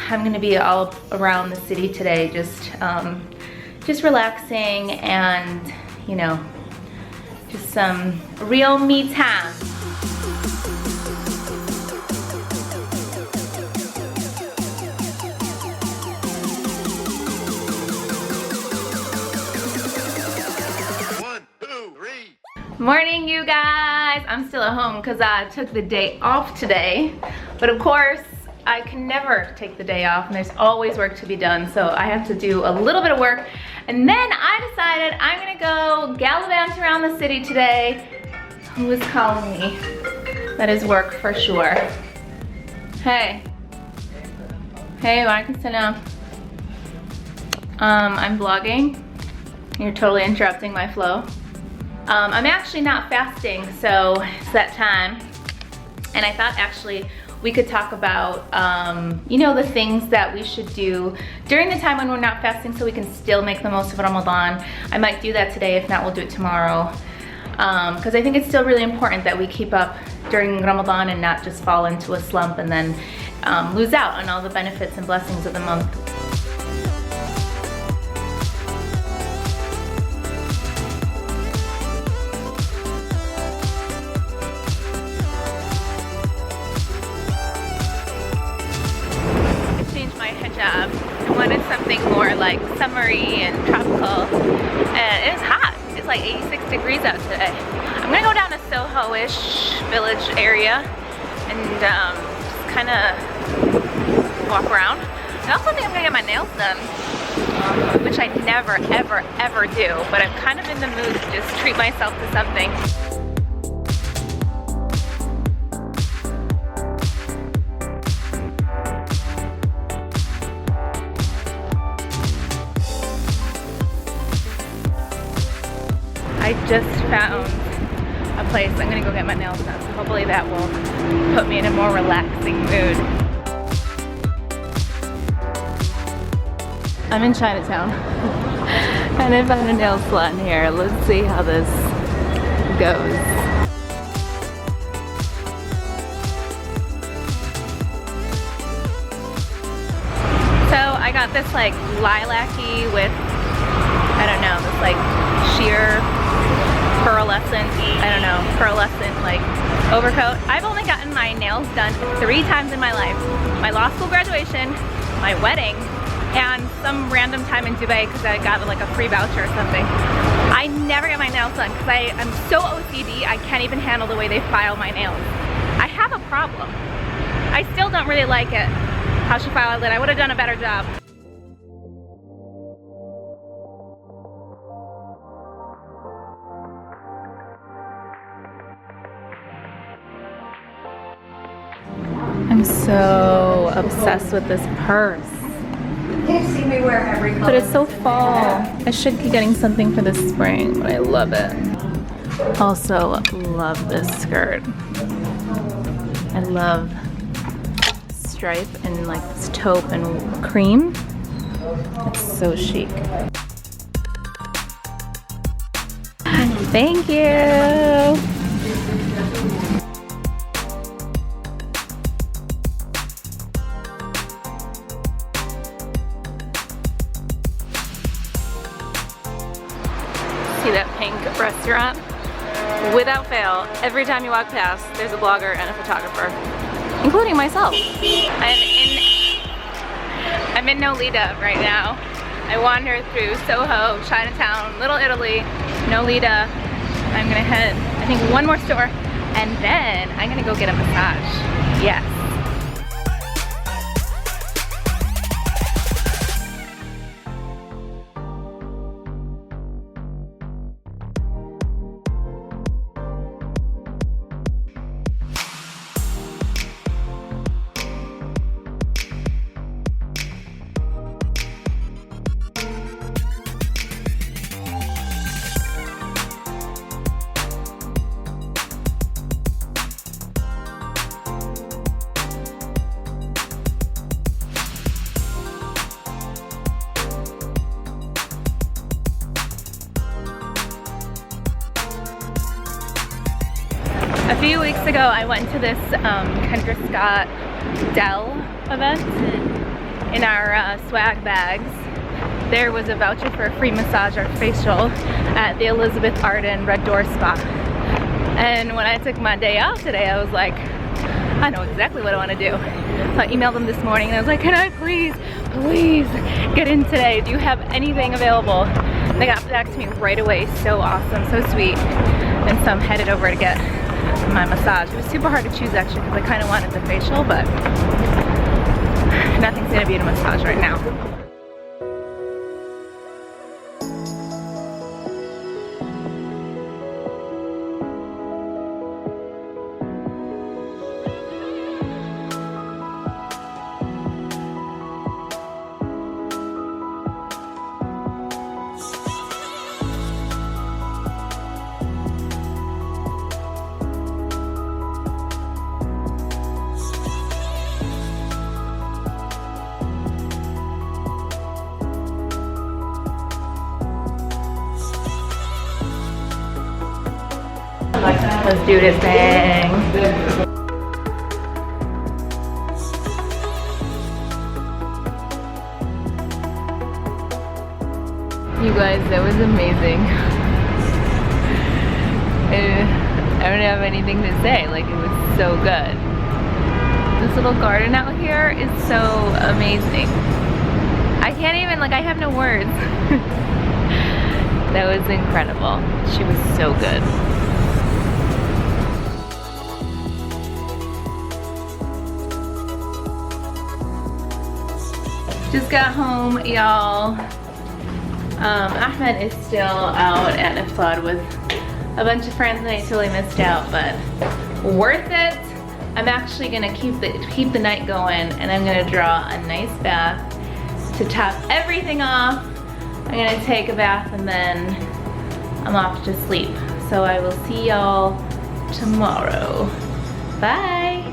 I'm gonna be all around the city today, just relaxing and, you know, just some real me time. Morning, you guys. I'm still at home because I took the day off today, but of course I can never take the day off and there's always work to be done, so I have to do a little bit of work. And then I decided I'm gonna go gallivant around the city today. Who is calling me? That is work for sure. Hey, why can I sit down? I'm vlogging. You're totally interrupting my flow. I'm actually not fasting, so it's that time. And I thought actually we could talk about, you know, the things that we should do during the time when we're not fasting so we can still make the most of Ramadan. I might do that today, if not we'll do it tomorrow. Because I think it's still really important that we keep up during Ramadan and not just fall into a slump and then lose out on all the benefits and blessings of the month. I wanted something more like summery and tropical, and it's hot. It's like 86 degrees out today. I'm gonna go down to Soho-ish village area and just kind of walk around. I also think I'm gonna get my nails done, which I never ever do, but I'm kind of in the mood to just treat myself to something. I just found a place. I'm gonna go get my nails done. So hopefully that will put me in a more relaxing mood. I'm in Chinatown and I found a nail salon here. Let's see how this goes. So I got this like lilac-y with, I don't know, this like sheer pearlescent, pearlescent like overcoat. I've only gotten my nails done 3 times in my life. My law school graduation, my wedding, and some random time in Dubai because I got like a free voucher or something. I never get my nails done because I'm so OCD, I can't even handle the way they file my nails. I have a problem. I still don't really like it, how she filed it. I would have done a better job. I'm so obsessed with this purse. You see me wear every color. But it's so fall. I should be getting something for this spring, but I love it. Also love this skirt. I love stripe and like this taupe and cream. It's so chic. Thank you. See that pink restaurant? Without fail, every time you walk past, there's a blogger and a photographer, including myself. I'm in Nolita right now. I wandered through Soho, Chinatown, Little Italy, Nolita. I'm gonna head, I think, one more store, and then I'm gonna go get a massage. Yes. A few weeks ago, I went to this Kendra Scott Dell event, in our swag bags, there was a voucher for a free massage or facial at the Elizabeth Arden Red Door Spa. And when I took my day off today, I was like, I know exactly what I want to do. So I emailed them this morning and I was like, can I please get in today? Do you have anything available? They got back to me right away. So awesome, so sweet. And so I'm headed over to get my massage. It was super hard to choose actually because I kind of wanted the facial, but nothing's gonna beat a massage right now. Let's do this thing. You guys, that was amazing. I don't have anything to say, like it was so good. This little garden out here is so amazing. I can't even, like I have no words. That was incredible. She was so good. Just got home, y'all. Ahmed is still out at Iftar with a bunch of friends and I totally missed out, but worth it. I'm actually gonna keep the night going and I'm gonna draw a nice bath to top everything off. I'm gonna take a bath and then I'm off to sleep. So I will see y'all tomorrow. Bye.